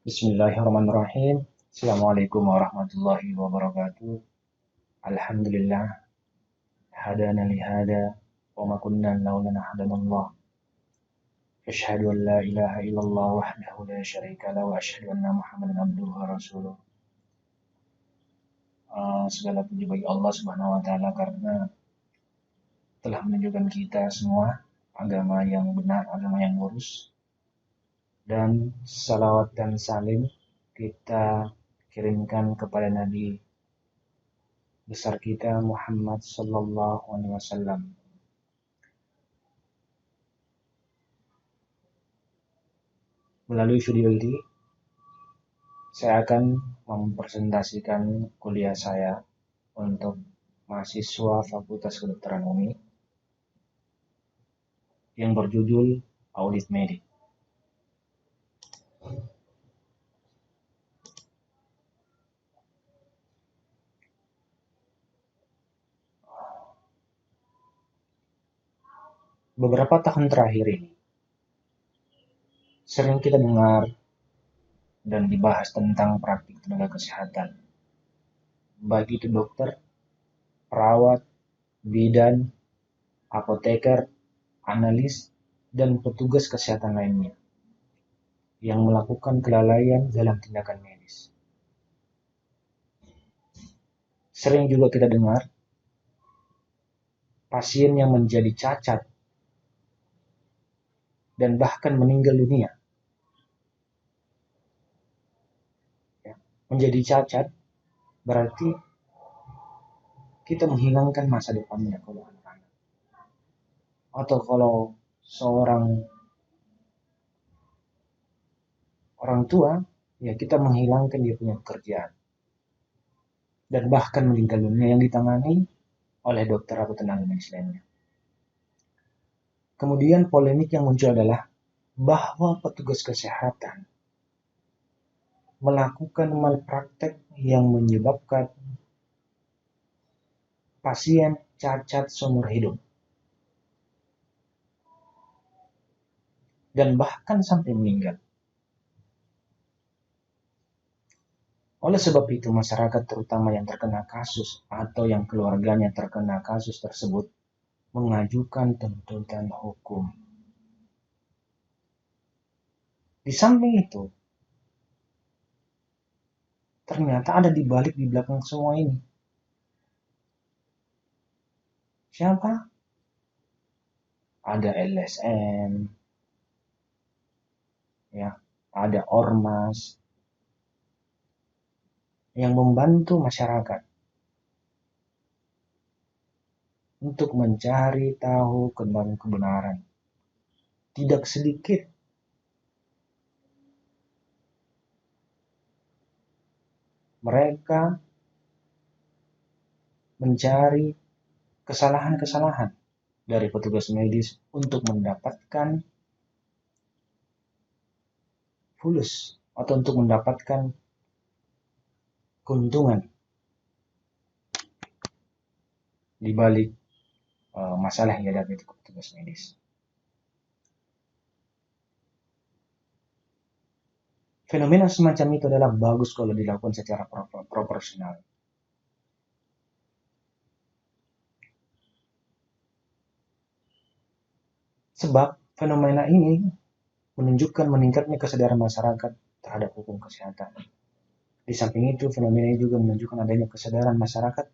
Bismillahirrahmanirrahim. Assalamualaikum warahmatullahi wabarakatuh. Alhamdulillah hadana li hada wa ma kunna laula hadana Asyhadu an la ilaha illallah wahdahu la syarika lahu wa asyhadu anna Muhammadan abduhu wa rasuluh. Segala puji bagi Allah Subhanahu wa taala karena telah menunjukkan kita semua agama yang benar, agama yang lurus. Dan salawat dan salim kita kirimkan kepada Nabi besar kita Muhammad sallallahu alaihi wasallam. Melalui video ini saya akan mempresentasikan kuliah saya untuk mahasiswa Fakultas Kedokteran UNI yang berjudul Audit Medik. Beberapa tahun terakhir ini sering kita dengar dan dibahas tentang praktik tenaga kesehatan, baik itu dokter, perawat, bidan, apoteker, analis, dan petugas kesehatan lainnya yang melakukan kelalaian dalam tindakan medis. Sering juga kita dengar pasien yang menjadi cacat dan bahkan meninggal dunia. Menjadi cacat berarti kita menghilangkan masa depannya kalau anak-anak. Atau kalau seorang orang tua, ya kita menghilangkan dia punya pekerjaan. Dan bahkan meninggal dunia yang ditangani oleh dokter atau tenaga medis lainnya. Kemudian polemik yang muncul adalah bahwa petugas kesehatan melakukan malpraktek yang menyebabkan pasien cacat seumur hidup. Dan bahkan sampai meninggal. Oleh sebab itu, masyarakat terutama yang terkena kasus atau yang keluarganya terkena kasus tersebut mengajukan tuntutan hukum. Di samping itu, ternyata ada di belakang semua ini. Siapa? Ada LSM, ya, ada ormas yang membantu masyarakat untuk mencari tahu kebenaran. Tidak sedikit mereka mencari kesalahan-kesalahan dari petugas medis untuk mendapatkan fulus atau untuk mendapatkan keuntungan di balik masalah yang dihadapi petugas medis. Fenomena semacam itu adalah bagus kalau dilakukan secara proporsional. Sebab fenomena ini menunjukkan meningkatnya kesadaran masyarakat terhadap hukum kesehatan. Di samping itu, fenomena ini juga menunjukkan adanya kesadaran masyarakat,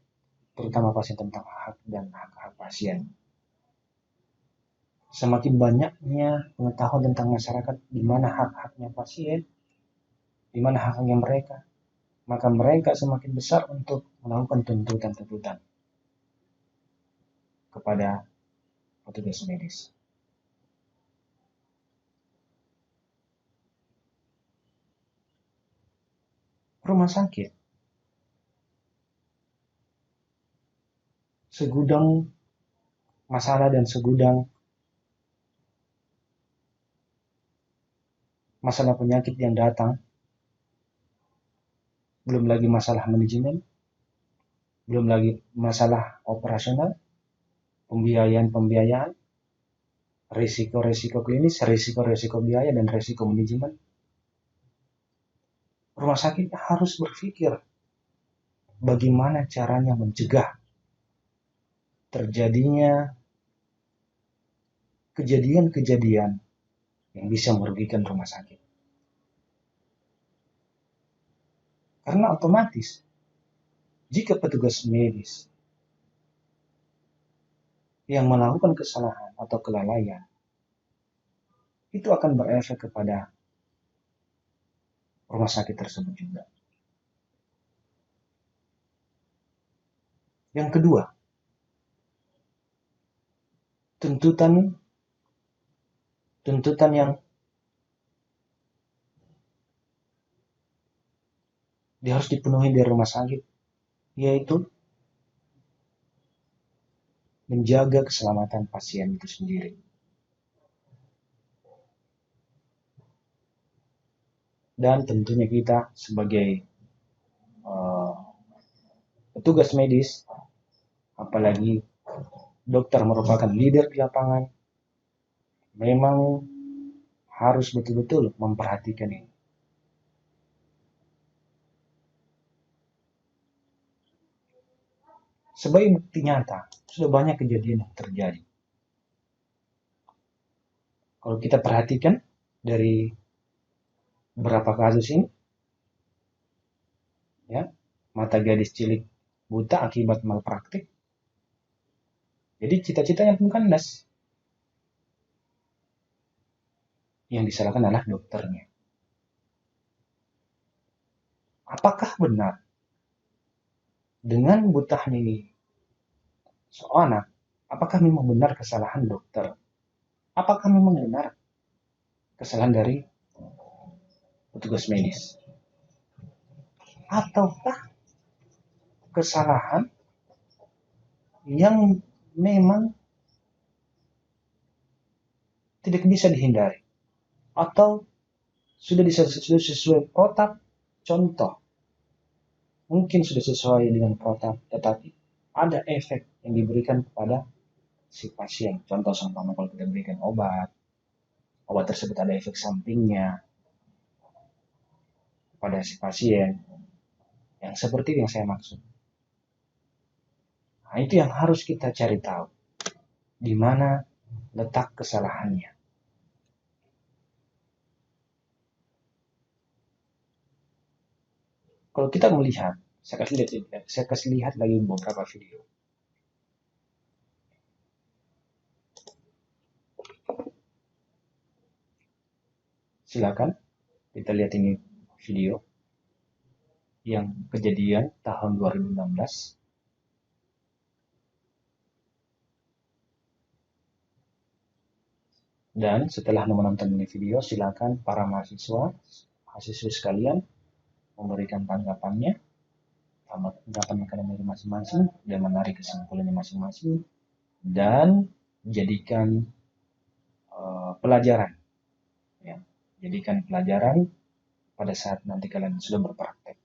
terutama pasien tentang hak dan hak-hak pasien. Semakin banyaknya pengetahuan tentang masyarakat di mana hak-haknya pasien, di mana hak-haknya mereka, maka mereka semakin besar untuk melakukan tuntutan-tuntutan kepada petugas medis. Rumah sakit segudang masalah dan segudang masalah penyakit yang datang, belum lagi masalah manajemen, belum lagi masalah operasional, pembiayaan, risiko-risiko klinis, risiko-risiko biaya, dan risiko manajemen. rumah sakit harus berpikir bagaimana caranya mencegah terjadinya kejadian-kejadian yang bisa merugikan rumah sakit. Karena otomatis, jika petugas medis yang melakukan kesalahan atau kelalaian, itu akan berefek kepada rumah sakit tersebut juga. Yang kedua, tuntutan yang harus dipenuhi dari rumah sakit, yaitu menjaga keselamatan pasien itu sendiri. Dan tentunya kita sebagai petugas medis, apalagi dokter merupakan leader di lapangan, memang harus betul-betul memperhatikan ini. Sebagai bukti nyata, sudah banyak kejadian yang terjadi. Kalau kita perhatikan dari beberapa kasus ini, ya, mata gadis cilik buta akibat malpraktik. Jadi cita-citanya pun kandas. Yang disalahkan adalah dokternya. Apakah benar dengan butahnya ini seorang, apakah memang benar kesalahan dokter? Apakah memang benar kesalahan dari petugas medis? Ataukah kesalahan yang memang tidak bisa dihindari? Atau sudah sesuai protap? Contoh, mungkin sudah sesuai dengan protap, tetapi ada efek yang diberikan kepada si pasien. Contoh, seumpama kalau kita berikan obat tersebut ada efek sampingnya pada si pasien, yang seperti yang saya maksud. Nah, itu yang harus kita cari tahu, di mana letak kesalahannya. Kalau kita melihat, saya kasih lihat lagi beberapa video. Silakan kita lihat ini video yang kejadian tahun 2016. Dan setelah menonton ini video, silakan para mahasiswa sekalian memberikan tanggapannya, tanggapan akademik masing-masing, dan menarik kesimpulannya masing-masing, dan jadikan pelajaran, ya, jadikan pelajaran pada saat nanti kalian sudah berpraktek.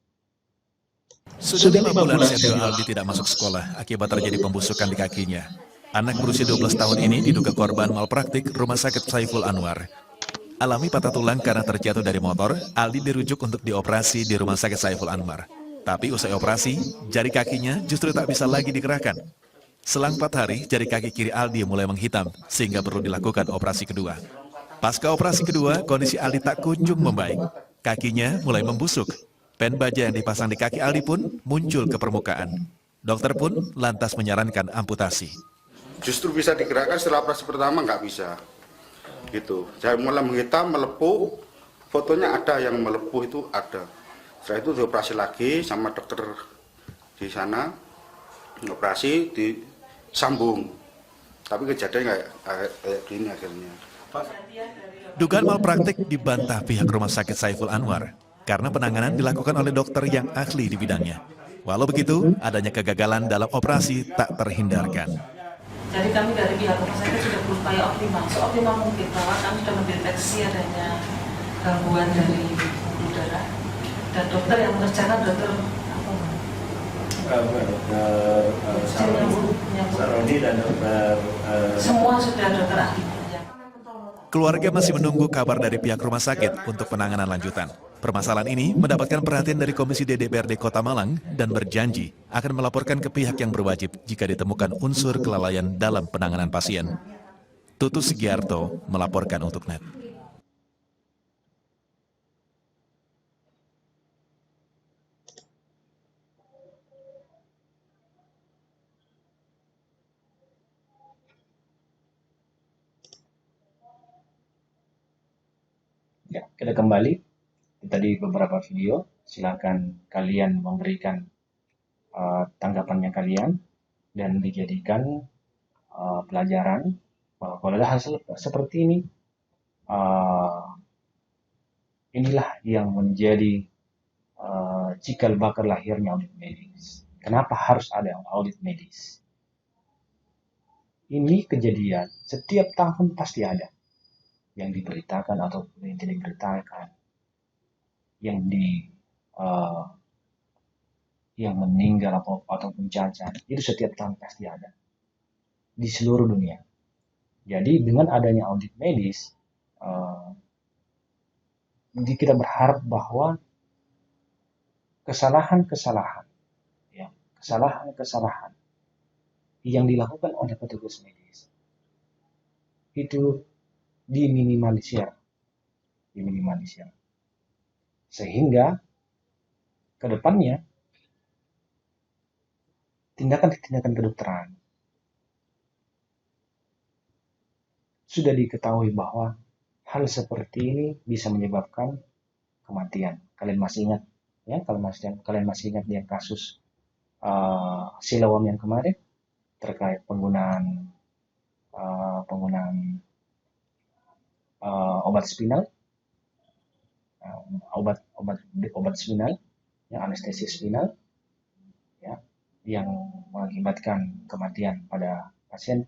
Sudah 5 bulan Sergio Aldi tidak masuk sekolah akibat terjadi pembusukan di kakinya. Anak berusia 12 tahun ini diduga korban malpraktik Rumah Sakit Saiful Anwar. Alami patah tulang karena terjatuh dari motor, Aldi dirujuk untuk dioperasi di Rumah Sakit Saiful Anwar. Tapi usai operasi, jari kakinya justru tak bisa lagi digerakkan. Selang 4 hari, jari kaki kiri Aldi mulai menghitam, sehingga perlu dilakukan operasi kedua. Pasca operasi kedua, kondisi Aldi tak kunjung membaik. Kakinya mulai membusuk. Pen baja yang dipasang di kaki Aldi pun muncul ke permukaan. Dokter pun lantas menyarankan amputasi. Justru bisa digerakkan, setelah operasi pertama nggak bisa. Gitu. Saya mulai menghitam, melepuh, fotonya ada yang melepuh itu ada. Setelah itu dioperasi lagi sama dokter di sana, operasi disambung. Tapi kejadian kayak gini akhirnya. Dugaan malpraktik dibantah pihak Rumah Sakit Saiful Anwar karena penanganan dilakukan oleh dokter yang ahli di bidangnya. Walau begitu, adanya kegagalan dalam operasi tak terhindarkan. Jadi kami dari pihak rumah sakit sudah berupaya optimal, seoptimal mungkin bahwa kami sudah mendeteksi adanya gangguan dari pembuluh darah, dan dokter yang mengerjakan dokter Saroni dan dokter semua sudah dokter ahli. Keluarga masih menunggu kabar dari pihak rumah sakit untuk penanganan lanjutan. Permasalahan ini mendapatkan perhatian dari Komisi D DPRD Kota Malang dan berjanji akan melaporkan ke pihak yang berwajib jika ditemukan unsur kelalaian dalam penanganan pasien. Tutus Sugiarto melaporkan untuk NET. Ya, kita kembali tadi beberapa video. Silakan kalian memberikan tanggapannya kalian dan dijadikan pelajaran bahwa kalau ada hasil seperti ini, inilah yang menjadi cikal bakal lahirnya audit medis. Kenapa harus ada audit medis? Ini kejadian setiap tahun pasti ada, yang diberitakan atau yang tidak diberitakan, yang meninggal ataupun cacat, itu setiap tahun pasti ada di seluruh dunia. Jadi dengan adanya audit medis, kita berharap bahwa kesalahan-kesalahan yang dilakukan oleh petugas medis itu diminimalisir, sehingga ke depannya tindakan-tindakan kedokteran sudah diketahui bahwa hal seperti ini bisa menyebabkan kematian. Kalian masih ingat ya? Kalian masih ingat yang kasus Silawam yang kemarin terkait penggunaan obat spinal, obat spinal, yang anestesi spinal, ya, yang mengakibatkan kematian pada pasien,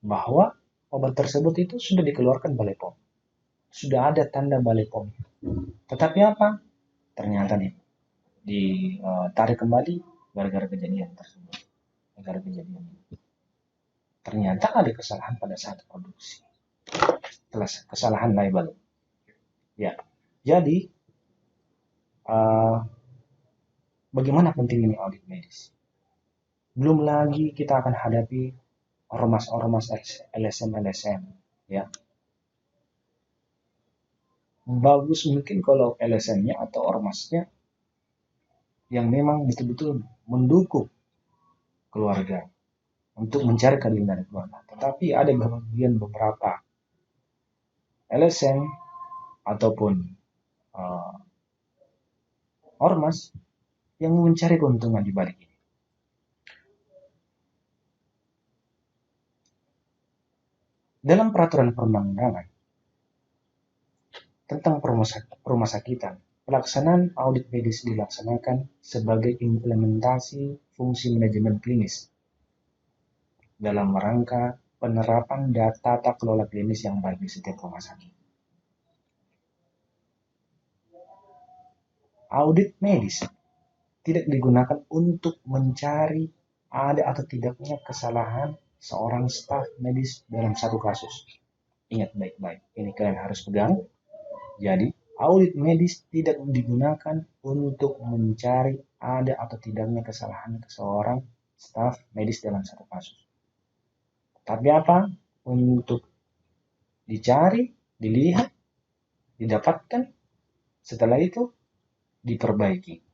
bahwa obat tersebut itu sudah dikeluarkan Balai POM, sudah ada tanda Balai POM, tetapi apa? Ternyata ditarik kembali gara-gara kejadian tersebut. Ternyata ada kesalahan pada saat produksi, kesalahan label. Ya, jadi bagaimana pentingnya audit medis? Belum lagi kita akan hadapi ormas-ormas LSM, ya. Bagus mungkin kalau LSM-nya atau ormasnya yang memang betul-betul mendukung keluarga untuk mencari keadilan dari keluarga. Tetapi ada beberapa LSM ataupun ormas yang mencari keuntungan di balik ini. Dalam peraturan perundang-undangan tentang rumah sakitan, pelaksanaan audit medis dilaksanakan sebagai implementasi fungsi manajemen klinis dalam rangka penerapan tata kelola klinis yang baik di setiap rumah sakit. Audit medis tidak digunakan untuk mencari ada atau tidaknya kesalahan seorang staf medis dalam satu kasus. Ingat baik-baik, ini kalian harus pegang. Jadi, audit medis tidak digunakan untuk mencari ada atau tidaknya kesalahan seorang staf medis dalam satu kasus. Tapi apa? Untuk dicari, dilihat, didapatkan, setelah itu diperbaiki.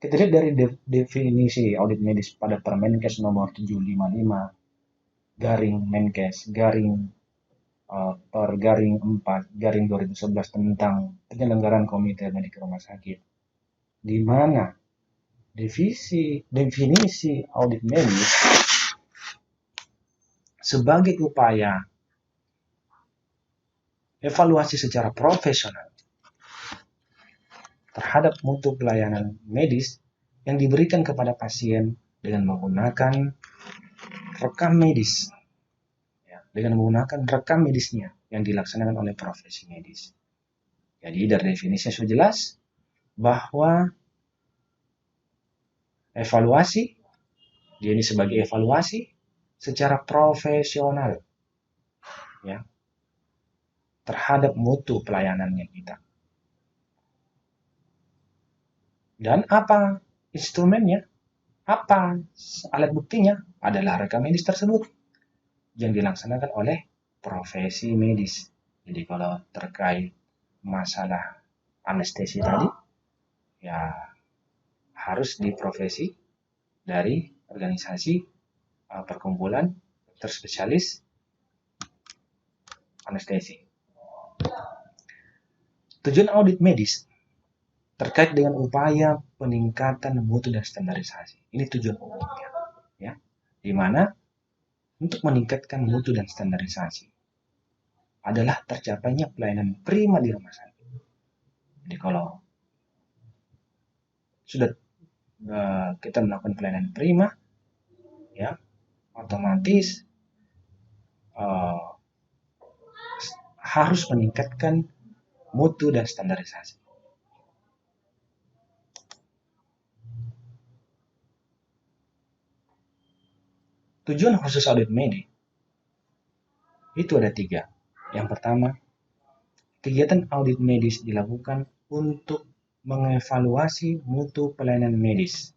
Kita lihat dari definisi audit medis pada Permenkes nomor 755/4/2011 tentang penyelenggaraan komite medik rumah sakit, di mana definisi audit medis sebagai upaya evaluasi secara profesional terhadap mutu pelayanan medis yang diberikan kepada pasien dengan menggunakan rekam medis, dengan menggunakan rekam medisnya yang dilaksanakan oleh profesi medis. Jadi dari definisinya sudah jelas bahwa Evaluasi, dia ini sebagai evaluasi secara profesional ya terhadap mutu pelayanannya kita. Dan apa instrumennya? Apa alat buktinya? Adalah rekam medis tersebut yang dilaksanakan oleh profesi medis. Jadi kalau terkait masalah anestesi tadi, ya harus di profesi dari organisasi perkumpulan dokter spesialis anestesi. Tujuan audit medis terkait dengan upaya peningkatan mutu dan standarisasi. Ini tujuan umumnya, ya, di mana untuk meningkatkan mutu dan standarisasi adalah tercapainya pelayanan prima di rumah sakit. Jadi kalau sudah kita melakukan pelayanan prima, ya, otomatis harus meningkatkan mutu dan standarisasi. Tujuan khusus audit medis itu ada 3. Yang pertama, kegiatan audit medis dilakukan untuk mengevaluasi mutu pelayanan medis.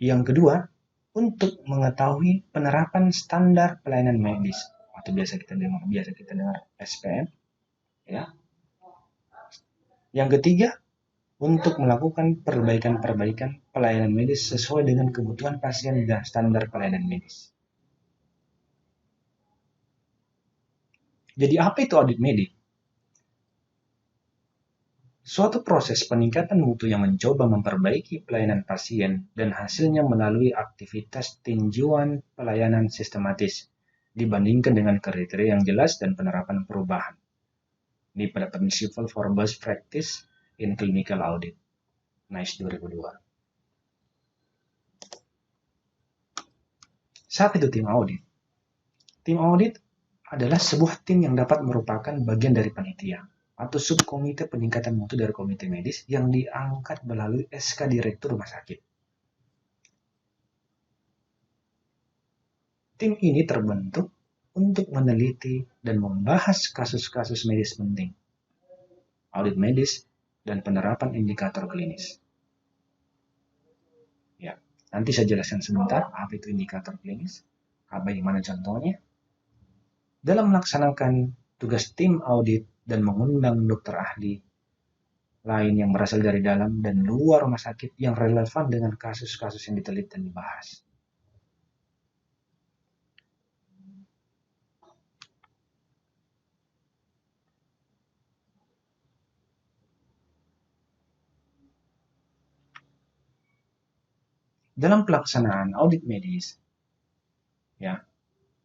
Yang kedua, untuk mengetahui penerapan standar pelayanan medis atau biasa kita dengar SPM, ya. Yang ketiga, untuk melakukan perbaikan pelayanan medis sesuai dengan kebutuhan pasien dan standar pelayanan medis. Jadi apa itu audit medis? Suatu proses peningkatan mutu yang mencoba memperbaiki pelayanan pasien dan hasilnya melalui aktivitas tinjauan pelayanan sistematis dibandingkan dengan kriteria yang jelas dan penerapan perubahan. Ini pada Principle for Best Practice in Clinical Audit, NICE 2002. Siapa itu tim audit? Tim audit adalah sebuah tim yang dapat merupakan bagian dari panitia atau subkomite peningkatan mutu dari komite medis yang diangkat melalui SK Direktur Rumah Sakit. Tim ini terbentuk untuk meneliti dan membahas kasus-kasus medis penting, audit medis, dan penerapan indikator klinis. Ya, nanti saya jelaskan sebentar apa itu indikator klinis, bagaimana contohnya. Dalam melaksanakan tugas tim audit dan mengundang dokter ahli lain yang berasal dari dalam dan luar rumah sakit yang relevan dengan kasus-kasus yang diteliti dan dibahas. Dalam pelaksanaan audit medis, ya,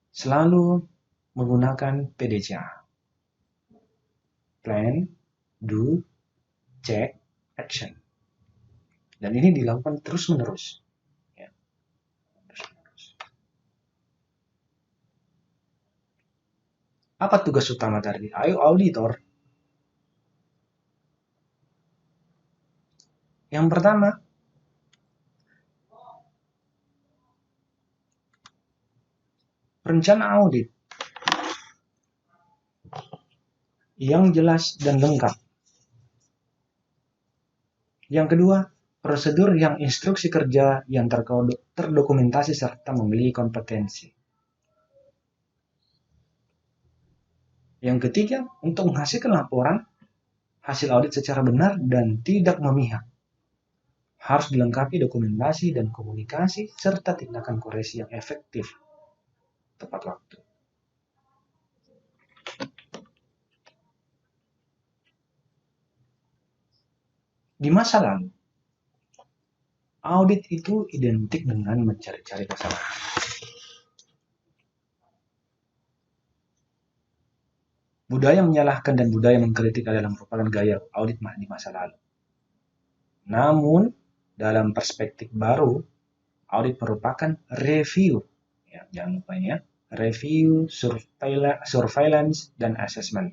selalu menggunakan PDCA. Plan, Do, Check, Action. Dan ini dilakukan terus-menerus. Ya. Apa tugas utama dari auditor? Yang pertama, rencana audit yang jelas dan lengkap. Yang kedua, prosedur yang instruksi kerja yang terdokumentasi serta memiliki kompetensi. Yang ketiga, untuk menghasilkan laporan hasil audit secara benar dan tidak memihak. Harus dilengkapi dokumentasi dan komunikasi serta tindakan koreksi yang efektif tepat waktu. Di masa lalu, audit itu identik dengan mencari-cari kesalahan. Budaya menyalahkan dan budaya mengkritik adalah merupakan gaya audit di masa lalu. Namun, dalam perspektif baru, audit merupakan review. Ya, jangan lupa ini ya. Review, surveillance, dan assessment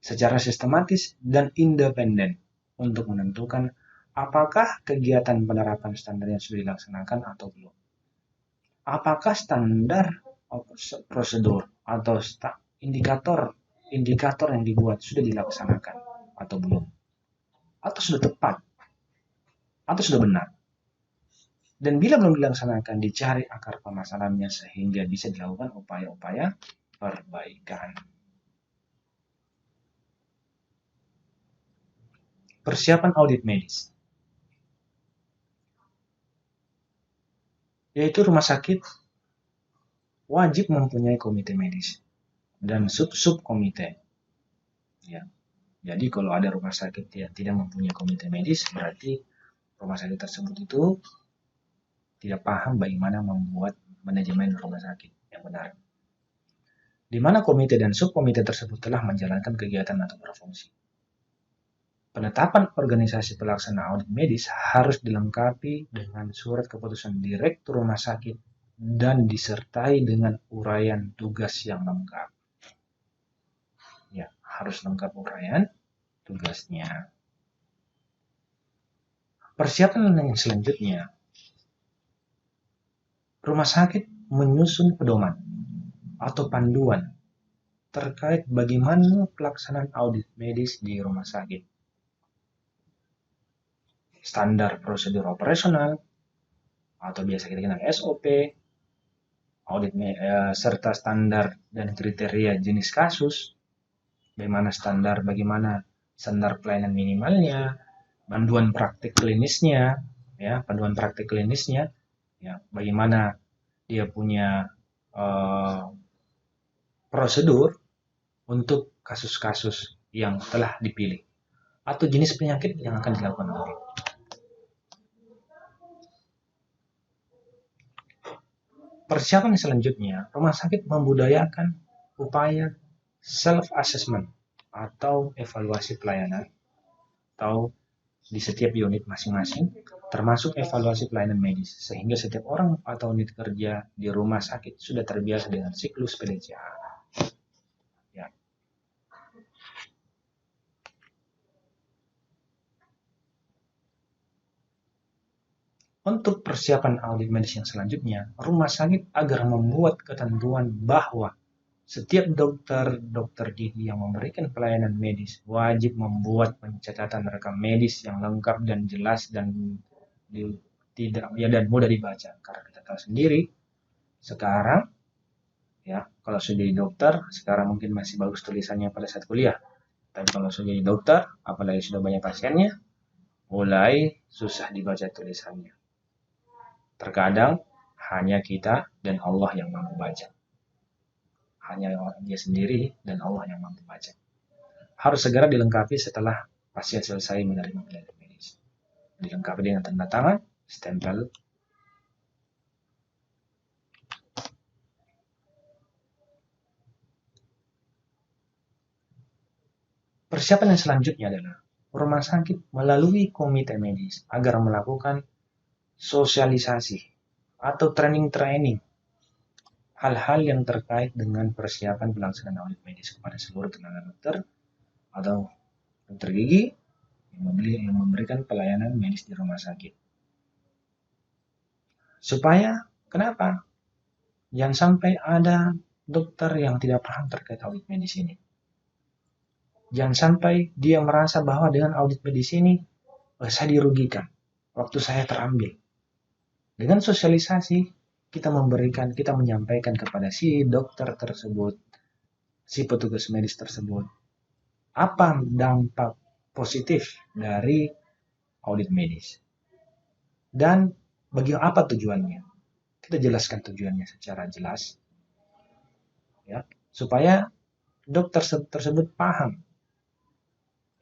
secara sistematis dan independen untuk menentukan apakah kegiatan penerapan standarnya sudah dilaksanakan atau belum? Apakah standar prosedur atau indikator yang dibuat sudah dilaksanakan atau belum? Atau sudah tepat? Atau sudah benar? Dan bila belum dilaksanakan, dicari akar permasalahannya sehingga bisa dilakukan upaya-upaya perbaikan. Persiapan audit medis, yaitu rumah sakit wajib mempunyai komite medis dan sub-sub komite. Ya. Jadi kalau ada rumah sakit yang tidak mempunyai komite medis, berarti rumah sakit tersebut itu tidak paham bagaimana membuat manajemen rumah sakit yang benar. Di mana komite dan subkomite tersebut telah menjalankan kegiatan atau berfungsi. Penetapan organisasi pelaksana audit medis harus dilengkapi dengan surat keputusan direktur rumah sakit dan disertai dengan uraian tugas yang lengkap. Ya, harus lengkap uraian tugasnya. Persiapan yang selanjutnya, rumah sakit menyusun pedoman atau panduan terkait bagaimana pelaksanaan audit medis di rumah sakit. Standar prosedur operasional atau biasa kita kenal SOP, audit serta standar dan kriteria jenis kasus, bagaimana standar pelayanan minimalnya, panduan praktik klinisnya, ya, bagaimana dia punya prosedur untuk kasus-kasus yang telah dipilih atau jenis penyakit yang akan dilakukan audit. Persiapan selanjutnya, rumah sakit membudayakan upaya self-assessment atau evaluasi pelayanan atau di setiap unit masing-masing, termasuk evaluasi pelayanan medis, sehingga setiap orang atau unit kerja di rumah sakit sudah terbiasa dengan siklus PDCA. Ya. Untuk persiapan audit medis yang selanjutnya, rumah sakit agar membuat ketentuan bahwa setiap dokter gigi yang memberikan pelayanan medis wajib membuat pencatatan rekam medis yang lengkap dan jelas dan mudah dibaca. Karena kita tahu sendiri sekarang, ya, kalau sudah jadi dokter, sekarang mungkin masih bagus tulisannya pada saat kuliah. Tapi kalau sudah jadi dokter, apalagi sudah banyak pasiennya, mulai susah dibaca tulisannya. Terkadang hanya kita dan Allah yang mampu baca. Hanya dia sendiri dan Allah yang mampu baca. Harus segera dilengkapi setelah pasien selesai menerima pelayanan medis. Dilengkapi dengan tanda tangan, stempel. Persiapan yang selanjutnya adalah rumah sakit melalui komite medis agar melakukan sosialisasi atau training hal-hal yang terkait dengan persiapan pelaksanaan audit medis kepada seluruh tenaga dokter atau dokter gigi yang memberikan pelayanan medis di rumah sakit. Supaya, kenapa? Jangan sampai ada dokter yang tidak paham terkait audit medis ini. Jangan sampai dia merasa bahwa dengan audit medis ini, saya dirugikan, waktu saya terambil. Dengan sosialisasi, kita menyampaikan kepada si dokter tersebut, si petugas medis tersebut, apa dampak positif dari audit medis. Dan bagi apa tujuannya. Kita jelaskan tujuannya secara jelas, ya, supaya dokter tersebut paham.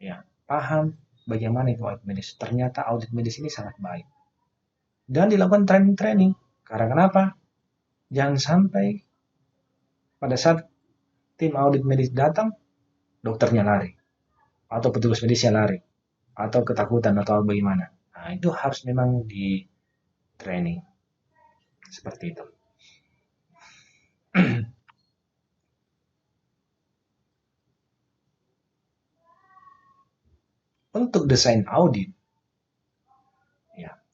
Ya, paham bagaimana itu audit medis. Ternyata audit medis ini sangat baik. Dan dilakukan training. Karena kenapa? Jangan sampai pada saat tim audit medis datang, dokternya lari. Atau petugas medisnya lari. Atau ketakutan atau bagaimana. Nah, itu harus memang di training. Seperti itu. Untuk desain audit,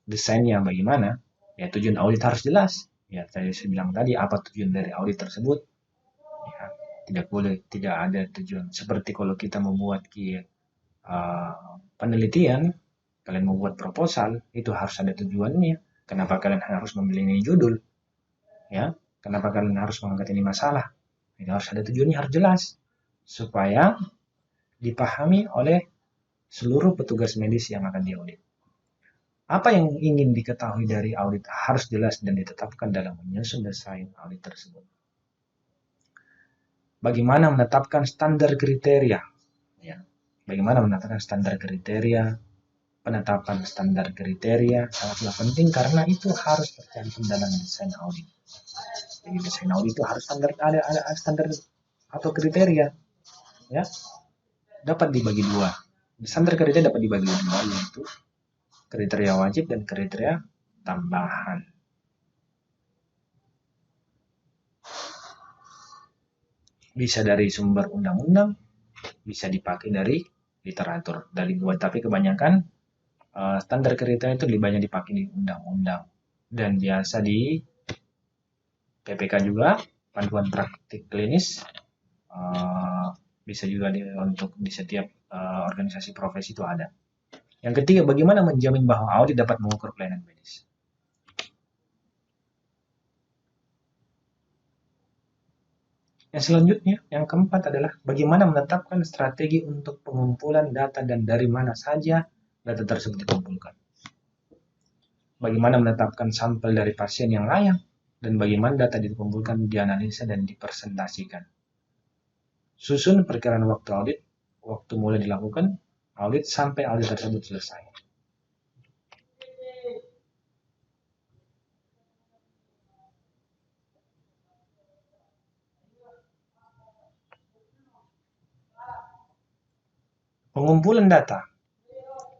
desainnya bagaimana, ya tujuan audit harus jelas. Ya, saya bilang tadi, apa tujuan dari audit tersebut? Ya, tidak ada tujuan. Seperti kalau kita membuat penelitian, kalian membuat proposal, itu harus ada tujuannya. Kenapa kalian harus memilih ini judul? Ya, kenapa kalian harus mengangkat ini masalah? Itu harus ada tujuannya, harus jelas, supaya dipahami oleh seluruh petugas medis yang akan diaudit. Apa yang ingin diketahui dari audit harus jelas dan ditetapkan dalam menyusun desain audit tersebut. Bagaimana menetapkan standar kriteria? Ya, bagaimana menetapkan standar kriteria? Penetapan standar kriteria sangatlah penting karena itu harus tercantum dalam desain audit. Jadi desain audit itu harus ada standar atau kriteria, ya. Dapat dibagi dua. Standar kriteria dapat dibagi dua, yaitu kriteria wajib dan kriteria tambahan. Bisa dari sumber undang-undang, bisa dipakai dari literatur, tapi kebanyakan standar kriteria itu lebih banyak dipakai di undang-undang dan biasa di PPK juga, panduan praktik klinis, bisa juga untuk di setiap organisasi profesi itu ada. Yang ketiga, bagaimana menjamin bahwa audit dapat mengukur pelayanan medis. Yang selanjutnya, yang keempat adalah bagaimana menetapkan strategi untuk pengumpulan data dan dari mana saja data tersebut dikumpulkan. Bagaimana menetapkan sampel dari pasien yang layak dan bagaimana data dikumpulkan, dianalisa dan dipresentasikan. Susun perkiraan waktu audit, waktu mulai dilakukan audit sampai audit tersebut selesai. Pengumpulan data.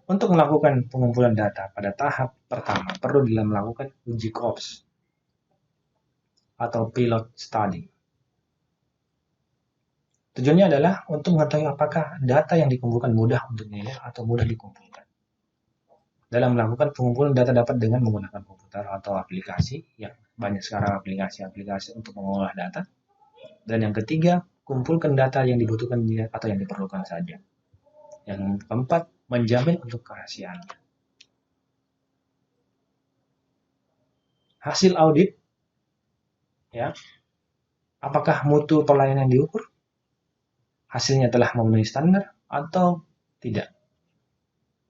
Untuk melakukan pengumpulan data pada tahap pertama perlu melakukan uji kops atau pilot study. Tujuannya adalah untuk mengetahui apakah data yang dikumpulkan mudah untuk dinilai atau mudah dikumpulkan. Dalam melakukan pengumpulan data dapat dengan menggunakan komputer atau aplikasi, yang banyak sekarang aplikasi-aplikasi untuk mengolah data. Dan yang ketiga, kumpulkan data yang dibutuhkan atau yang diperlukan saja. Yang keempat, menjamin untuk kerahasiaannya. Hasil audit, ya, apakah mutu pelayanan diukur? Hasilnya telah memenuhi standar atau tidak?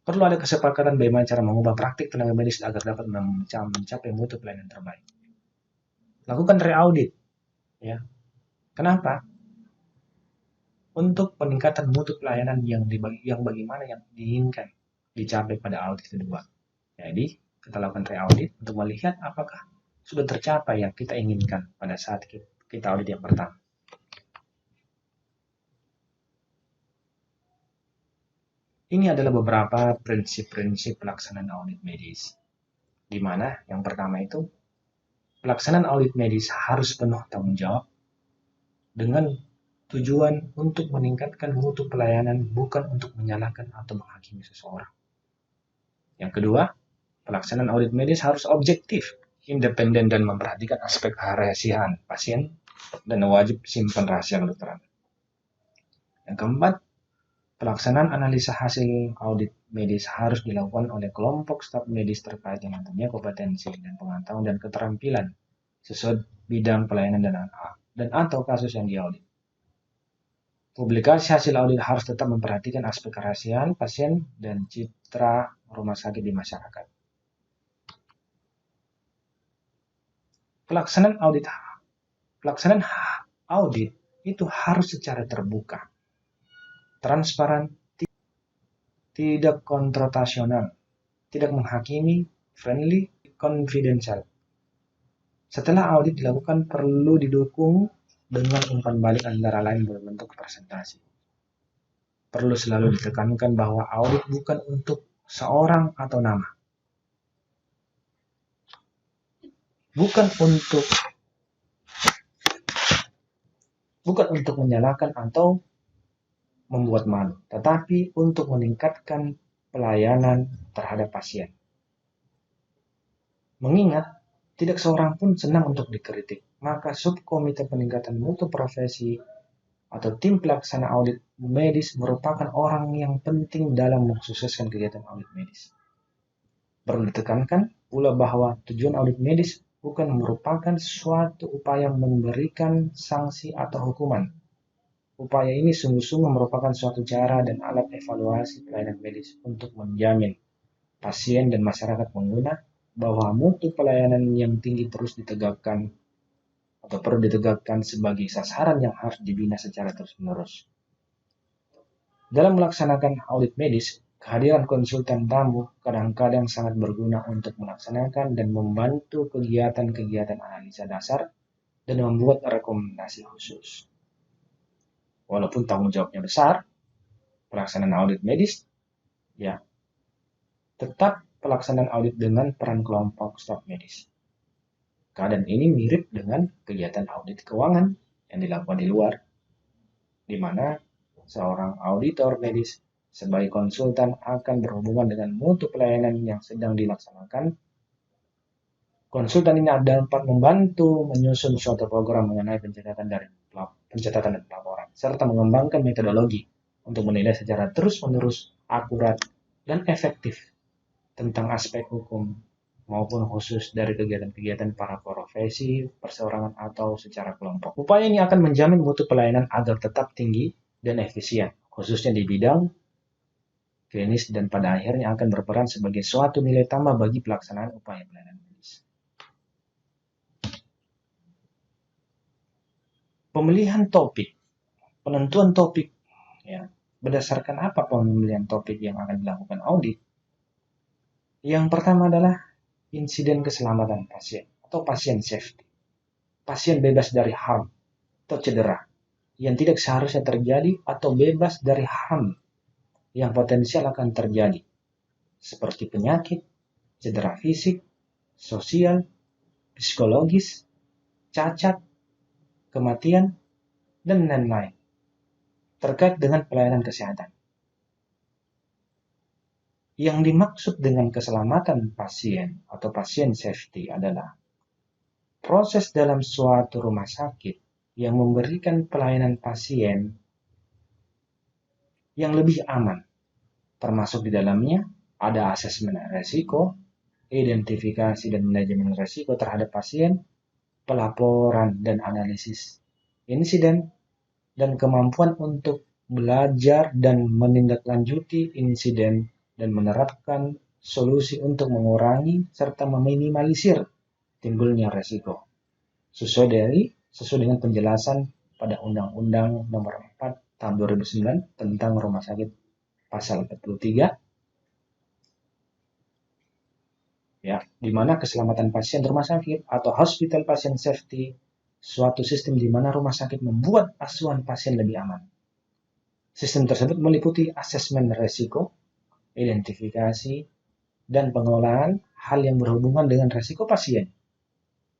Perlu ada kesepakatan bagaimana cara mengubah praktik tenaga medis agar dapat mencapai mutu pelayanan terbaik. Lakukan re-audit, ya. Kenapa? Untuk peningkatan mutu pelayanan yang bagaimana yang diinginkan dicapai pada audit kedua. Jadi, kita lakukan re-audit untuk melihat apakah sudah tercapai yang kita inginkan pada saat kita audit yang pertama. Ini adalah beberapa prinsip-prinsip pelaksanaan audit medis. Di mana yang pertama itu, pelaksanaan audit medis harus penuh tanggung jawab dengan tujuan untuk meningkatkan mutu pelayanan, bukan untuk menyalahkan atau menghakimi seseorang. Yang kedua, pelaksanaan audit medis harus objektif, independen, dan memperhatikan aspek kerahasiaan pasien dan wajib simpan rahasia kedokteran. Yang keempat, pelaksanaan analisa hasil audit medis harus dilakukan oleh kelompok staf medis terkait yang mempunyai kompetensi dan pengetahuan dan keterampilan sesuai bidang pelayanan dan atau kasus yang diaudit. Publikasi hasil audit harus tetap memperhatikan aspek kerahasiaan pasien dan citra rumah sakit di masyarakat. Pelaksanaan audit itu harus secara terbuka, transparan, tidak konfrontasional, tidak menghakimi, friendly, confidential. Setelah audit dilakukan perlu didukung dengan umpan balik antara lain berbentuk presentasi. Perlu selalu ditekankan bahwa audit bukan untuk seorang atau nama. Bukan untuk menyalahkan atau membuat malu, tetapi untuk meningkatkan pelayanan terhadap pasien. Mengingat tidak seorang pun senang untuk dikritik, maka subkomite peningkatan mutu profesi atau tim pelaksana audit medis merupakan orang yang penting dalam mensukseskan kegiatan audit medis. Perlu ditekankan pula bahwa tujuan audit medis bukan merupakan suatu upaya memberikan sanksi atau hukuman. Upaya ini sungguh-sungguh merupakan suatu cara dan alat evaluasi pelayanan medis untuk menjamin pasien dan masyarakat pengguna bahwa mutu pelayanan yang tinggi terus ditegakkan atau perlu ditegakkan sebagai sasaran yang harus dibina secara terus-menerus. Dalam melaksanakan audit medis, kehadiran konsultan tamu kadang-kadang sangat berguna untuk melaksanakan dan membantu kegiatan-kegiatan analisa dasar dan membuat rekomendasi khusus. Walaupun tanggung jawabnya besar, pelaksanaan audit medis, ya, tetap pelaksanaan audit dengan peran kelompok staf medis. Keadaan ini mirip dengan kegiatan audit keuangan yang dilakukan di luar, di mana seorang auditor medis sebagai konsultan akan berhubungan dengan mutu pelayanan yang sedang dilaksanakan. Konsultan ini dapat membantu menyusun suatu program mengenai pencatatan dan pelaporan, serta mengembangkan metodologi untuk menilai secara terus-menerus, akurat, dan efektif tentang aspek hukum maupun khusus dari kegiatan-kegiatan para profesi, perseorangan, atau secara kelompok. Upaya ini akan menjamin mutu pelayanan agar tetap tinggi dan efisien, khususnya di bidang klinis dan pada akhirnya akan berperan sebagai suatu nilai tambah bagi pelaksanaan upaya pelayanan medis. Pemilihan topik, penentuan topik, ya, berdasarkan apa pemilihan topik yang akan dilakukan audit? Yang pertama adalah insiden keselamatan pasien atau pasien safety. Pasien bebas dari harm atau cedera yang tidak seharusnya terjadi atau bebas dari harm yang potensial akan terjadi, seperti penyakit, cedera fisik, sosial, psikologis, cacat, kematian, dan lain-lain terkait dengan pelayanan kesehatan. Yang dimaksud dengan keselamatan pasien atau pasien safety adalah proses dalam suatu rumah sakit yang memberikan pelayanan pasien yang lebih aman, termasuk di dalamnya ada asesmen resiko, identifikasi dan manajemen resiko terhadap pasien, pelaporan dan analisis insiden, dan kemampuan untuk belajar dan menindaklanjuti insiden dan menerapkan solusi untuk mengurangi serta meminimalisir timbulnya resiko. Sesuai dengan penjelasan pada Undang-Undang Nomor 4 Tahun 2009 tentang Rumah Sakit Pasal 43, ya, di mana keselamatan pasien rumah sakit atau hospital patient safety suatu sistem di mana rumah sakit membuat asuhan pasien lebih aman. Sistem tersebut meliputi asesmen resiko, identifikasi, dan pengelolaan hal yang berhubungan dengan resiko pasien,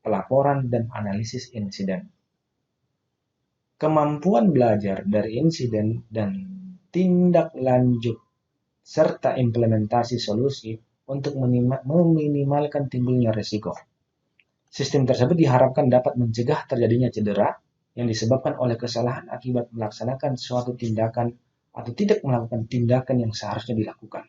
pelaporan dan analisis insiden. Kemampuan belajar dari insiden dan tindak lanjut serta implementasi solusi untuk meminimalkan timbulnya resiko. Sistem tersebut diharapkan dapat mencegah terjadinya cedera yang disebabkan oleh kesalahan akibat melaksanakan suatu tindakan atau tidak melakukan tindakan yang seharusnya dilakukan.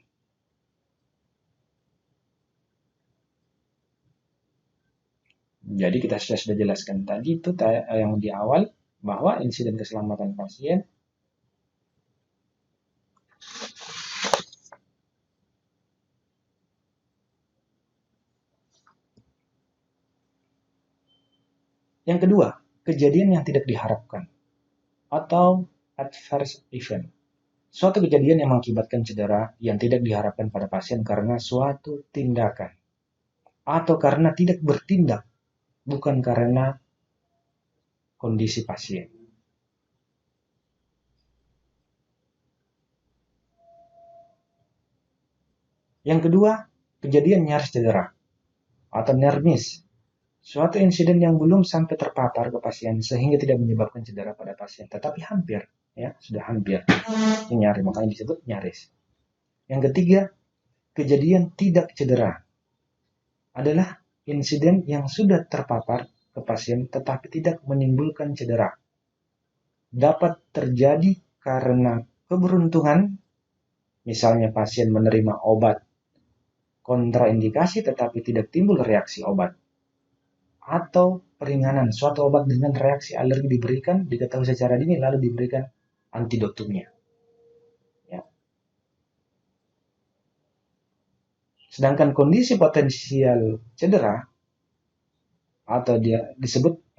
Jadi kita sudah jelaskan tadi itu yang di awal bahwa insiden keselamatan pasien yang kedua, kejadian yang tidak diharapkan atau adverse event. Suatu kejadian yang mengakibatkan cedera yang tidak diharapkan pada pasien karena suatu tindakan atau karena tidak bertindak, bukan karena kondisi pasien. Yang kedua, kejadian nyaris cedera atau near miss. Suatu insiden yang belum sampai terpapar ke pasien sehingga tidak menyebabkan cedera pada pasien, tetapi hampir, ya, sudah hampir. Nyaris, makanya disebut nyaris. Yang ketiga, kejadian tidak cedera adalah insiden yang sudah terpapar ke pasien tetapi tidak menimbulkan cedera. Dapat terjadi karena keberuntungan, misalnya pasien menerima obat kontraindikasi tetapi tidak timbul reaksi obat, atau peringanan suatu obat dengan reaksi alergi diberikan, diketahui secara dini lalu diberikan antidotumnya. Ya. Sedangkan kondisi potensial cedera atau dia disebut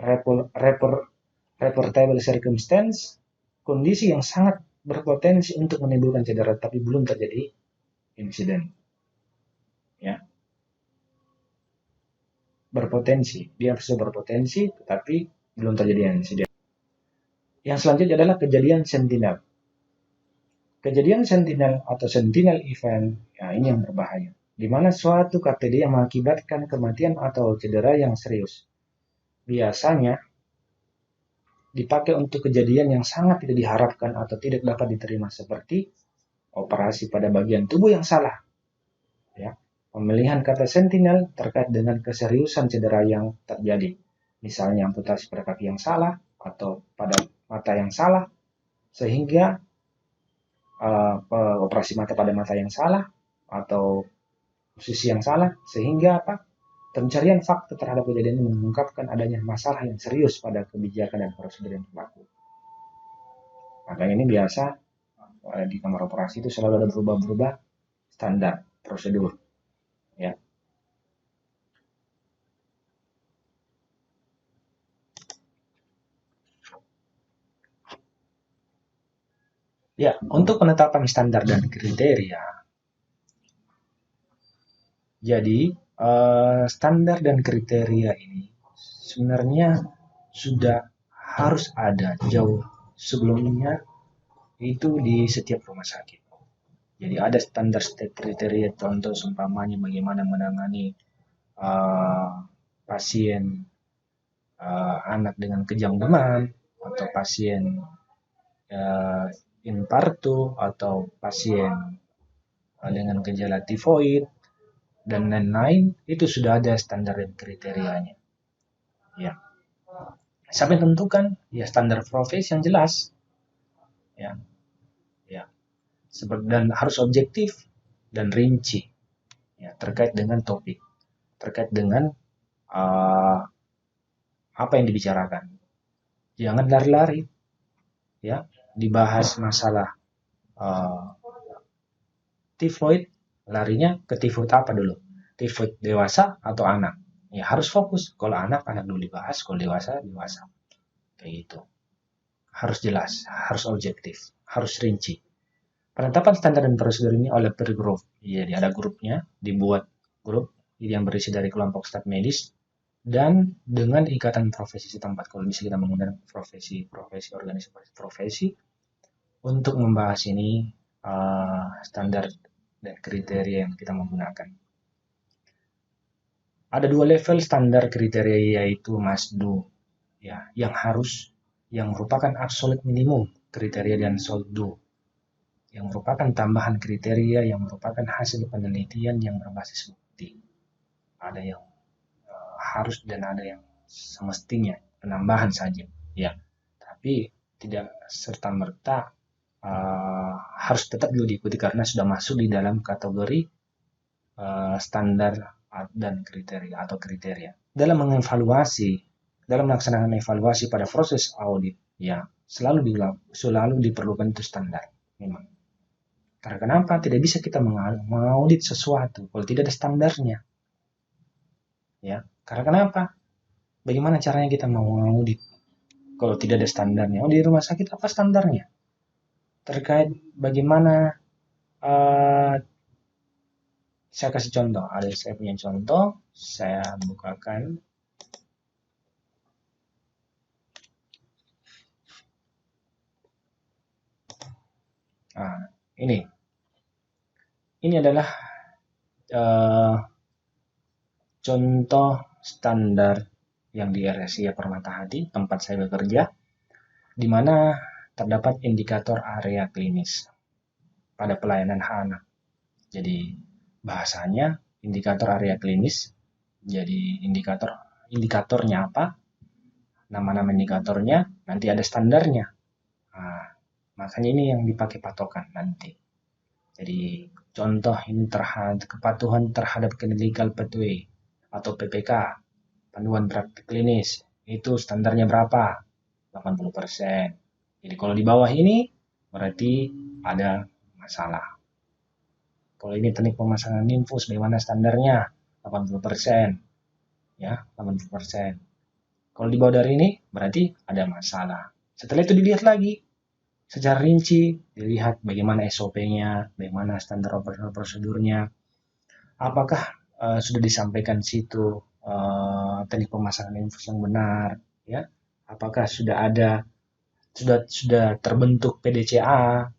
reportable circumstance, kondisi yang sangat berpotensi untuk menimbulkan cedera tapi belum terjadi insiden. Ya. Berpotensi, dia sudah berpotensi tetapi belum terjadi insiden. Yang selanjutnya adalah kejadian sentinel. Kejadian sentinel atau sentinel event, ya ini yang berbahaya, di mana suatu KPD yang mengakibatkan kematian atau cedera yang serius. Biasanya dipakai untuk kejadian yang sangat tidak diharapkan atau tidak dapat diterima seperti operasi pada bagian tubuh yang salah. Ya. Pemilihan kata sentinel terkait dengan keseriusan cedera yang terjadi. Misalnya amputasi pada kaki yang salah atau pada mata yang salah, sehingga operasi mata pada mata yang salah atau posisi yang salah, sehingga pencarian fakta terhadap kejadian ini mengungkapkan adanya masalah yang serius pada kebijakan dan prosedur yang berlaku. Maka ini biasa di kamar operasi itu selalu ada berubah-berubah standar prosedur. Ya. Ya, untuk penetapan standar dan kriteria. Jadi, standar dan kriteria ini sebenarnya sudah harus ada jauh sebelumnya itu di setiap rumah sakit. Jadi ada standar kriteria, contoh seumpamanya bagaimana menangani pasien anak dengan kejang demam, atau pasien infarto, atau pasien dengan gejala tifoid, dan lain-lain. Itu sudah ada standar dan kriterianya. Ya. Sampai tentukan ya standar profesi yang jelas. Ya. Dan harus objektif dan rinci ya, terkait dengan topik, terkait dengan apa yang dibicarakan. Jangan lari-lari ya, dibahas masalah tifoid, larinya ke tifoid apa dulu, tifoid dewasa atau anak. Ya harus fokus, kalau anak dulu dibahas, kalau dewasa kayak gitu. Harus jelas, harus objektif, harus rinci. Penetapan standar dan prosedur ini oleh per grup. Jadi ada grupnya, dibuat grup yang berisi dari kelompok staf medis dan dengan ikatan profesi setempat. Kalau bisa kita mengundang profesi, organisasi profesi untuk membahas ini standar dan kriteria yang kita menggunakan. Ada 2 level standar kriteria, yaitu must do ya, yang merupakan absolute minimum kriteria, dan should do yang merupakan tambahan kriteria yang merupakan hasil penelitian yang berbasis bukti. Ada yang harus dan ada yang semestinya penambahan saja, ya. Tapi tidak serta-merta harus tetap dulu diikuti karena sudah masuk di dalam kategori standar dan kriteria atau kriteria. Dalam melaksanakan evaluasi pada proses audit, ya selalu diperlukan itu standar memang. Karena kenapa? Tidak bisa kita mengaudit sesuatu kalau tidak ada standarnya. Ya, karena kenapa? Bagaimana caranya kita mau mengaudit kalau tidak ada standarnya? Di rumah sakit apa standarnya? Terkait bagaimana saya kasih contoh. Saya punya contoh, saya bukakan. Ini adalah contoh standar yang di RSIA Permata Hati, tempat saya bekerja, di mana terdapat indikator area klinis pada pelayanan anak. Jadi bahasanya indikator area klinis Jadi indikatornya apa? Nama-nama indikatornya, nanti ada standarnya. Nah, makanya ini yang dipakai patokan nanti. Jadi contoh ini terhadap kepatuhan terhadap clinical pathway atau PPK, panduan praktik klinis, itu standarnya berapa? 80%. Jadi kalau di bawah ini berarti ada masalah. Kalau ini teknik pemasangan infus, bagaimana standarnya? 80%. Ya, 80%. Kalau di bawah dari ini berarti ada masalah. Setelah itu dilihat lagi secara rinci, dilihat bagaimana SOP-nya, bagaimana standar operasional prosedurnya, apakah sudah disampaikan situ teknik pemasangan infus yang benar, ya, apakah sudah terbentuk PDCA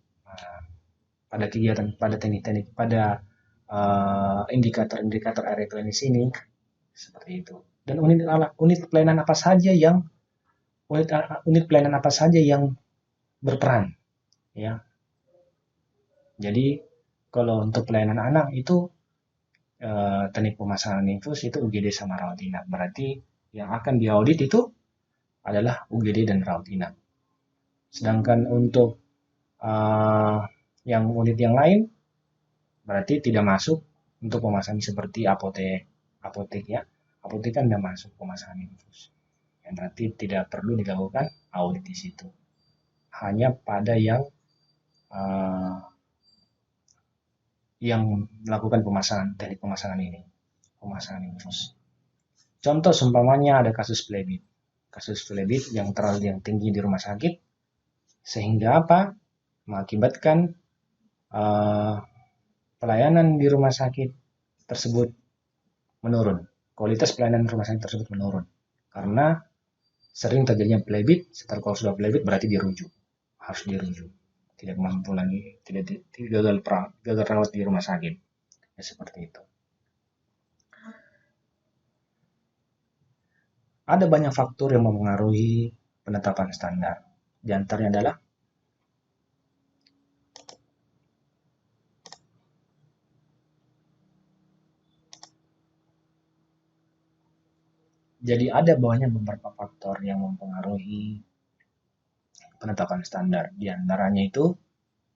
pada kegiatan, pada teknik-teknik, pada indikator-indikator area klinis ini, seperti itu. Dan unit pelayanan apa saja yang berperan, ya. Jadi kalau untuk pelayanan anak itu teknik pemasangan infus itu UGD sama rawat inap. Berarti yang akan diaudit itu adalah UGD dan rawat inap. Sedangkan untuk yang unit yang lain berarti tidak masuk untuk pemasangan seperti apotek ya. Apotek kan tidak masuk pemasangan infus. Yang berarti tidak perlu dilakukan audit di situ. Hanya pada yang melakukan teknik pemasangan ini, pemasangan infus. Contoh seumpamanya ada kasus plebit yang tinggi di rumah sakit, sehingga apa? Mengakibatkan pelayanan di rumah sakit tersebut menurun. Kualitas pelayanan rumah sakit tersebut menurun. Karena sering terjadinya plebit, setelah kalau sudah plebit berarti harus dirujuk. Tidak mampu lagi, tidak gagal rawat di rumah sakit. Ya, seperti itu. Ada banyak faktor yang mempengaruhi penetapan standar. Di antaranya adalah jadi ada banyak beberapa faktor yang mempengaruhi penetapan standar. Di antaranya itu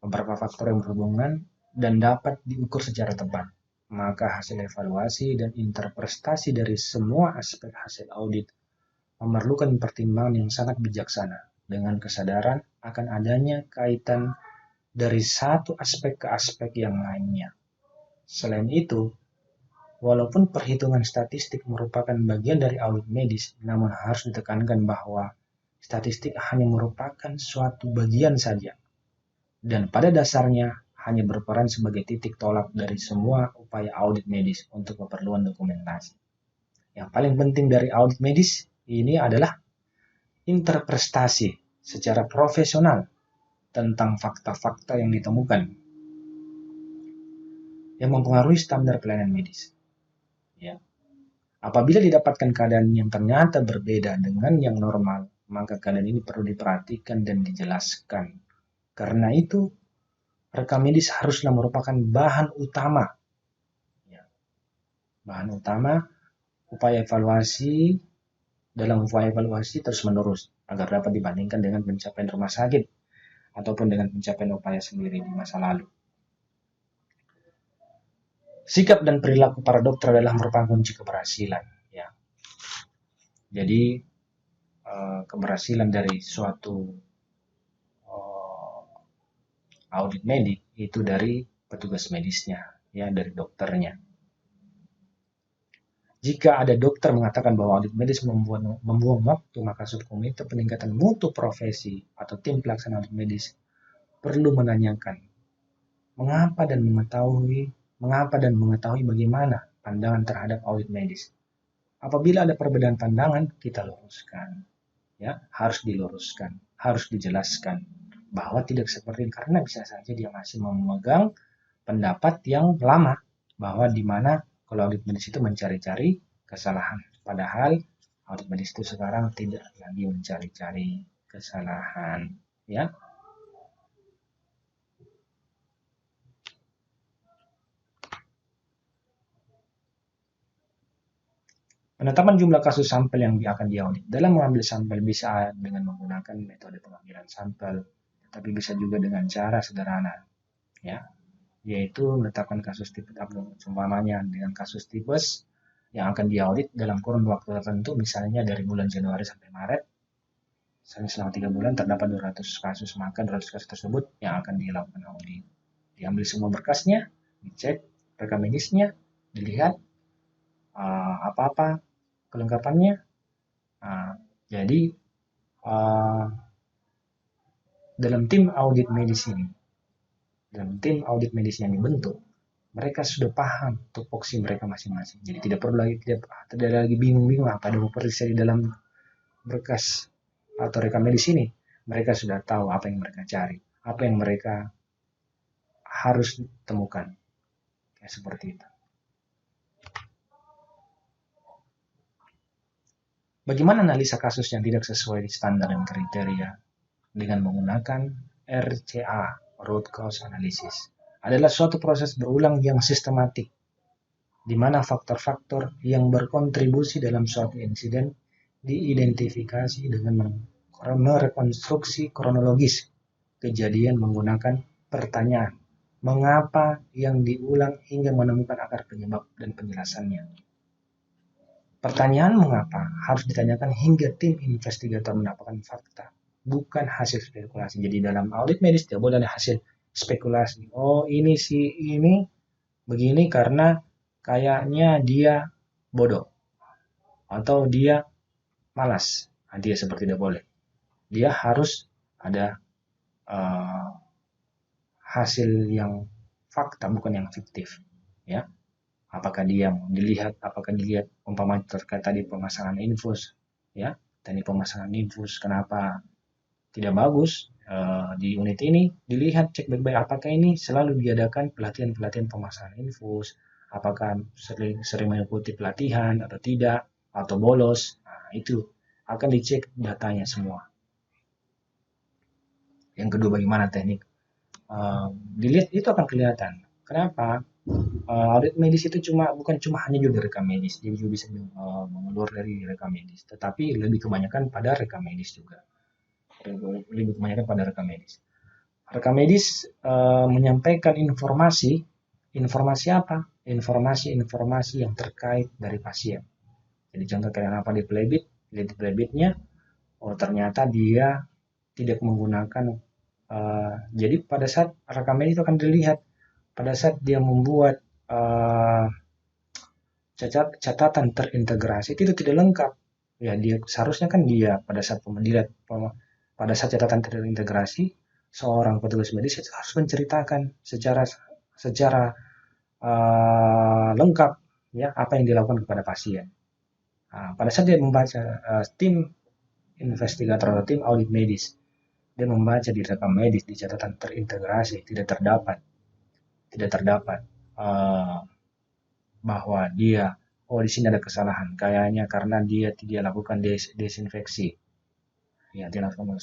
beberapa faktor yang berhubungan dan dapat diukur secara tepat. Maka hasil evaluasi dan interpretasi dari semua aspek hasil audit memerlukan pertimbangan yang sangat bijaksana dengan kesadaran akan adanya kaitan dari satu aspek ke aspek yang lainnya. Selain itu, walaupun perhitungan statistik merupakan bagian dari audit medis, namun harus ditekankan bahwa statistik hanya merupakan suatu bagian saja, dan pada dasarnya hanya berperan sebagai titik tolak dari semua upaya audit medis untuk keperluan dokumentasi. Yang paling penting dari audit medis ini adalah interpretasi secara profesional tentang fakta-fakta yang ditemukan yang mempengaruhi standar pelayanan medis. Ya. Apabila didapatkan keadaan yang ternyata berbeda dengan yang normal, maka keadaan ini perlu diperhatikan dan dijelaskan. Karena itu, rekam medis haruslah merupakan bahan utama. Ya. Bahan utama dalam upaya evaluasi terus-menerus agar dapat dibandingkan dengan pencapaian rumah sakit ataupun dengan pencapaian upaya sendiri di masa lalu. Sikap dan perilaku para dokter adalah merupakan kunci keberhasilan. Ya. Jadi keberhasilan dari suatu audit medik itu dari petugas medisnya, ya, dari dokternya. Jika ada dokter mengatakan bahwa audit medis membuang waktu, maka subkomite peningkatan mutu profesi atau tim pelaksana audit medis perlu menanyakan mengapa dan mengetahui bagaimana pandangan terhadap audit medis. Apabila ada perbedaan pandangan, kita luruskan. Ya, harus diluruskan, harus dijelaskan bahwa tidak seperti ini, karena bisa saja dia masih memegang pendapat yang lama bahwa di mana kalau audit medis itu mencari-cari kesalahan. Padahal audit medis itu sekarang tidak lagi mencari-cari kesalahan, ya. Penetapan jumlah kasus sampel yang akan diaudit. Dalam mengambil sampel bisa dengan menggunakan metode pengambilan sampel, tapi bisa juga dengan cara sederhana, ya, yaitu menetapkan kasus tipes umpamanya dengan kasus tipes yang akan diaudit dalam kurun waktu tertentu, misalnya dari bulan Januari sampai Maret, selama 3 bulan terdapat 200 kasus, maka 200 kasus tersebut yang akan dilakukan audit. Diambil semua berkasnya, dicek rekam medisnya, dilihat apa-apa kelengkapannya. Jadi dalam tim audit medis yang dibentuk, mereka sudah paham tupoksi mereka masing-masing. Jadi tidak lagi bingung-bingung apa yang mau periksa di dalam berkas atau rekam medis ini. Mereka sudah tahu apa yang mereka cari, apa yang mereka harus temukan. Kayak seperti itu. Bagaimana analisa kasus yang tidak sesuai standar dan kriteria? Dengan menggunakan RCA, Root Cause Analysis. Adalah suatu proses berulang yang sistematik, di mana faktor-faktor yang berkontribusi dalam suatu insiden diidentifikasi dengan merekonstruksi kronologis kejadian menggunakan pertanyaan, mengapa yang diulang hingga menemukan akar penyebab dan penjelasannya. Pertanyaan mengapa harus ditanyakan hingga tim investigator mendapatkan fakta, bukan hasil spekulasi. Jadi dalam audit medis tidak boleh ada hasil spekulasi. Oh ini begini karena kayaknya dia bodoh atau dia malas. Dia seperti tidak boleh. Dia harus ada hasil yang fakta, bukan yang fiktif, ya. Apakah dilihat umpamanya terkait tadi pemasangan infus, ya, teknik pemasangan infus kenapa tidak bagus di unit ini, dilihat, cek baik-baik apakah ini selalu diadakan pelatihan pemasangan infus, apakah sering mengikuti pelatihan atau tidak, atau bolos. Nah, itu akan dicek datanya semua. Yang kedua, bagaimana teknik dilihat, itu akan kelihatan. Kenapa? Audit medis itu bukan cuma hanya juga rekam medis, dia juga bisa mengeluar dari rekam medis, tetapi lebih kebanyakan pada rekam medis juga. Rekam medis menyampaikan informasi apa? Informasi yang terkait dari pasien. Jadi contoh kayak apa di playbit, oh ternyata dia tidak menggunakan. Jadi pada saat rekam medis itu akan dilihat pada saat dia membuat catatan terintegrasi itu tidak lengkap. Ya, dia seharusnya kan dia pada saat catatan terintegrasi, seorang petugas medis itu harus menceritakan secara lengkap, ya, apa yang dilakukan kepada pasien. Pada saat dia membaca tim investigator atau tim audit medis, dia membaca di rekam medis di catatan terintegrasi tidak terdapat bahwa dia di sini ada kesalahan, kayaknya karena dia tidak lakukan desinfeksi, ya,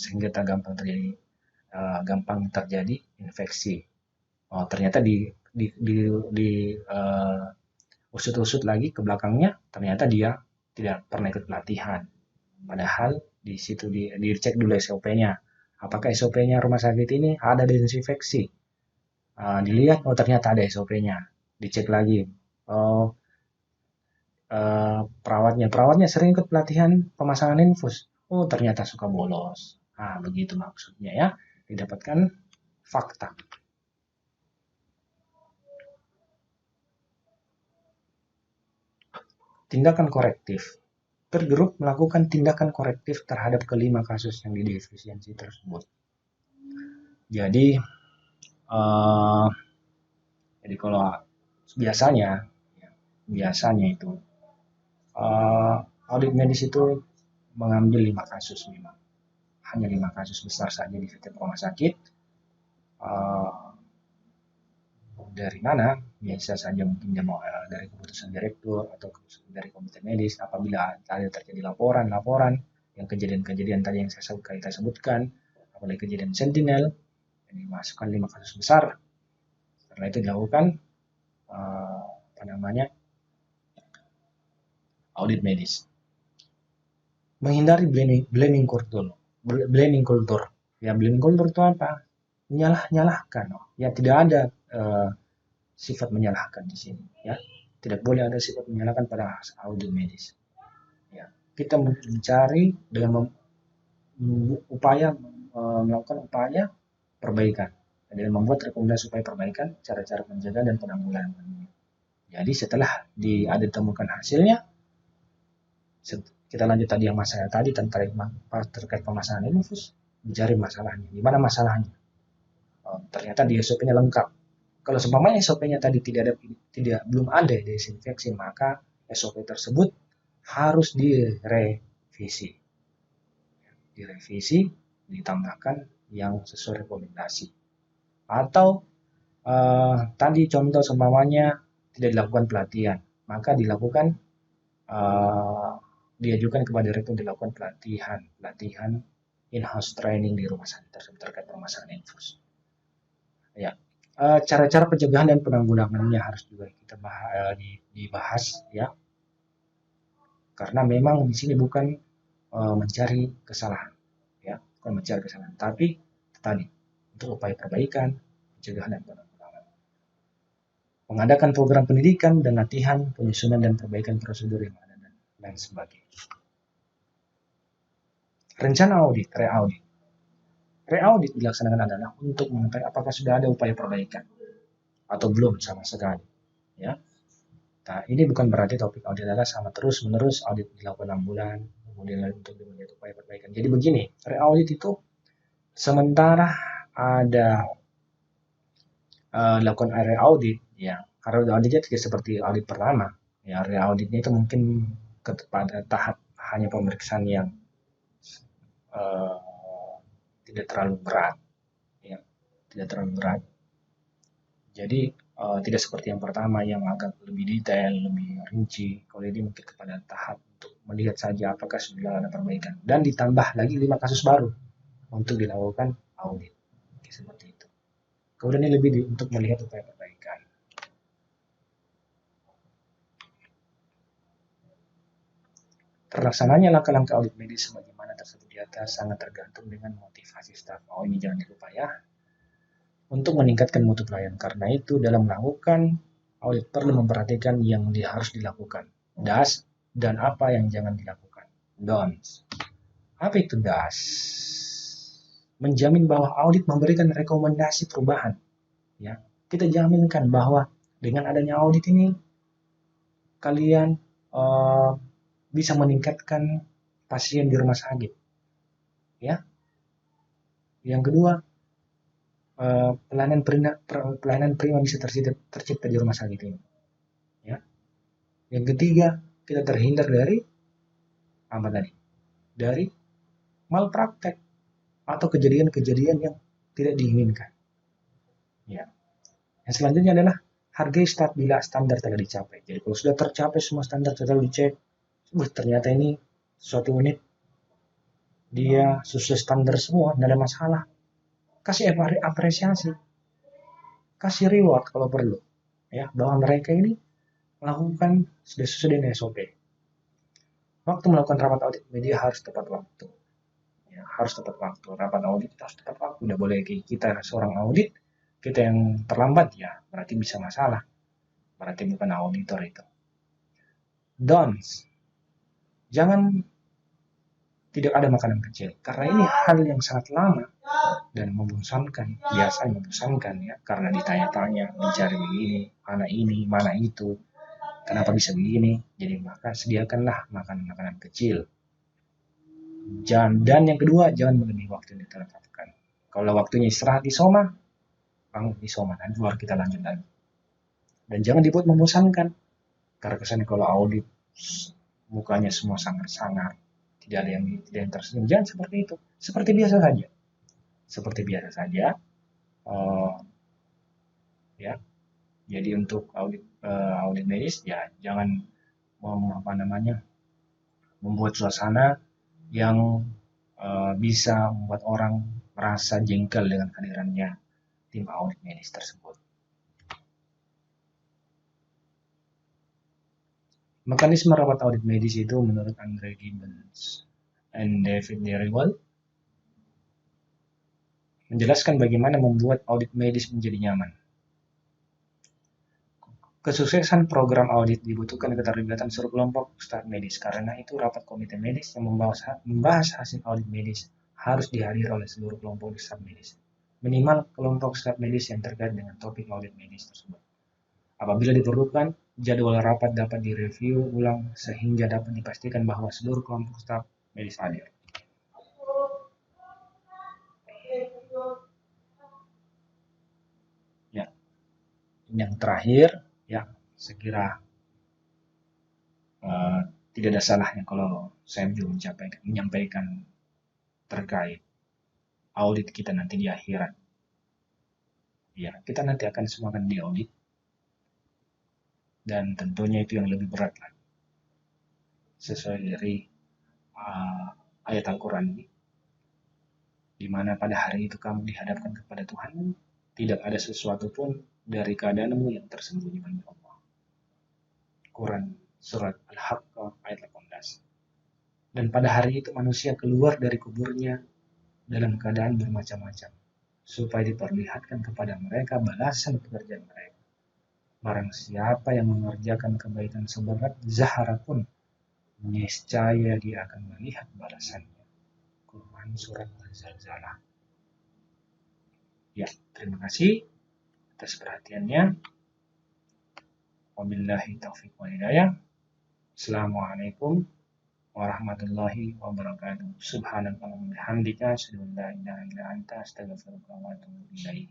sehingga gampang terjadi infeksi. Ternyata di usut-usut lagi ke belakangnya, ternyata dia tidak pernah ikut pelatihan, padahal di situ dicek dulu SOP-nya, apakah SOP-nya rumah sakit ini ada desinfeksi. Dilihat, ternyata ada SOP-nya, dicek lagi. Perawatnya sering ikut pelatihan pemasangan infus, ternyata suka bolos. Begitu maksudnya, ya, didapatkan fakta. Tindakan korektif. Per grup melakukan tindakan korektif terhadap kelima kasus yang didefisiensi tersebut. Jadi kalau biasanya itu audit medis itu mengambil 5 kasus memang. Hanya 5 kasus besar saja di setiap rumah sakit. Dari mana? Biasa saja mungkin dari keputusan direktur atau dari komite medis apabila ada terjadi laporan yang kejadian tadi yang kita sebutkan, apalagi kejadian sentinel, dimasukkan 5 kasus besar. Setelah itu dilakukan audit medis. Menghindari blaming culture. Blaming culture. Ya, blaming culture itu apa? Menyalah-nyalahkan. Ya, tidak ada sifat menyalahkan di sini. Ya, tidak boleh ada sifat menyalahkan pada audit medis. Ya, kita mencari dengan melakukan upaya perbaikan. Dan membuat rekomendasi upaya perbaikan, cara-cara pencegahan dan penanggulangan. Jadi setelah ada ditemukan hasilnya, kita lanjut tadi yang masalah tadi terkait pemasangan infus, mencari masalahnya. Di mana masalahnya? Ternyata di SOP-nya lengkap. Kalau seumpamanya SOP-nya tadi belum ada desinfeksi, maka SOP tersebut harus direvisi. Ditambahkan yang sesuai rekomendasi. Atau tadi contoh seumpamanya tidak dilakukan pelatihan, maka diajukan kepada rektor dilakukan pelatihan in-house training di rumah sakit tersebut terkait permasalahan infus. Ya, cara-cara pencegahan dan penanggulangannya harus juga kita dibahas ya, karena memang di sini bukan mencari kesalahan, ya, bukan mencari kesalahan, tapi tadi untuk upaya perbaikan, pencegahan dan penanggulangan. Mengadakan program pendidikan dan latihan, penyusunan dan perbaikan prosedur yang ada dan lain sebagainya. Rencana audit, re-audit. Re-audit dilaksanakan adalah untuk mengetahui apakah sudah ada upaya perbaikan atau belum sama sekali. Ya. Nah, ini bukan berarti topik audit adalah sama terus-menerus audit dilakukan 6 bulan, kemudian untuk melihat upaya perbaikan. Jadi begini, re-audit itu sementara ada lakukan area audit, ya, karena auditnya tidak seperti audit pertama, ya, area auditnya itu mungkin pada tahap hanya pemeriksaan yang tidak terlalu berat, ya, tidak terlalu berat. Jadi tidak seperti yang pertama yang agak lebih detail, lebih rinci. Kalau ini mungkin kepada tahap untuk melihat saja apakah sudah ada perbaikan, dan ditambah lagi 5 kasus baru untuk dilakukan audit, seperti itu. Kemudian ini lebih untuk melihat upaya perbaikan. Terlaksananya langkah-langkah audit medis sebagaimana tersebut di atas sangat tergantung dengan motivasi staf. Ini jangan dilupa ya. Untuk meningkatkan mutu pelayanan. Karena itu dalam melakukan audit perlu memperhatikan yang harus dilakukan. DAS dan apa yang jangan dilakukan. Don'ts. Apa itu DAS? Menjamin bahwa audit memberikan rekomendasi perubahan. Ya, kita jaminkan bahwa dengan adanya audit ini kalian bisa meningkatkan pasien di rumah sakit. Ya. Yang kedua, pelayanan prima bisa tercipta di rumah sakit ini. Ya. Yang ketiga, kita terhindar dari apa tadi? Dari malpraktek atau kejadian-kejadian yang tidak diinginkan. Ya. Yang selanjutnya adalah hargai bila standar telah dicapai. Jadi kalau sudah tercapai semua standar, sudah dicek, ternyata ini suatu unit dia sesuai standar semua, tidak ada masalah. Kasih apresiasi, kasih reward kalau perlu, ya, bahwa mereka ini melakukan sudah sesuai dengan SOP. Waktu melakukan rapat audit media harus tepat waktu, ya, harus tepat waktu. Rapat audit harus tepat waktu. Tidak boleh kita seorang audit kita yang terlambat, ya berarti bisa masalah, berarti bukan auditor itu. Don'ts. Jangan tidak ada makanan kecil, karena ini hal yang sangat lama dan membosankan, biasanya membosankan ya, karena ditanya-tanya, mencari begini, mana itu, kenapa bisa begini. Jadi maka sediakanlah makanan kecil. Dan yang kedua, jangan melebihi waktu yang ditetapkan. Kalau waktunya istirahat di soma, bangun di soma, dan keluar kita lanjut lagi. Dan jangan dibuat membosankan, karena kesannya kalau audit mukanya semua sangar-sangar, tidak ada yang tersenyum. Jangan seperti itu, seperti biasa saja. Ya. Jadi untuk audit medis, ya jangan membuat suasana yang bisa membuat orang merasa jengkel dengan kehadirannya tim audit medis tersebut. Mekanisme rapat audit medis itu menurut Andre Gibbons and David Derriwell menjelaskan bagaimana membuat audit medis menjadi nyaman. Kesuksesan program audit dibutuhkan keterlibatan seluruh kelompok staf medis. Karena itu, rapat komite medis yang membahas hasil audit medis harus dihadiri oleh seluruh kelompok staf medis. Minimal kelompok staf medis yang terkait dengan topik audit medis tersebut. Apabila diperlukan, jadwal rapat dapat direview ulang sehingga dapat dipastikan bahwa seluruh kelompok staf medis hadir. Ya, yang terakhir, ya, sekira tidak ada salahnya kalau saya juga menyampaikan terkait audit kita nanti di akhirat. Ya, kita nanti akan semua akan diaudit, dan tentunya itu yang lebih berat lah, sesuai dari ayat Al-Quran ini, di mana pada hari itu kamu dihadapkan kepada Tuhan, tidak ada sesuatu pun dari keadaanmu yang tersembunyi bagi Allah. Quran surat Al-Haqqah ayat 18. Dan pada hari itu manusia keluar dari kuburnya dalam keadaan bermacam-macam, supaya diperlihatkan kepada mereka balasan pekerjaan mereka. Barang siapa yang mengerjakan kebaikan seberat zahara pun, niscaya dia akan melihat balasannya. Quran surat Al-Zalzalah. Ya, terima kasih atas perhatiannya. Wabillahi taufiq wal hidayah. Assalamualaikum warahmatullahi wabarakatuh. Subhanakallahumma wa bihamdika, asyhadu an la ilaha illa anta, astaghfiruka wa atubu ilaik.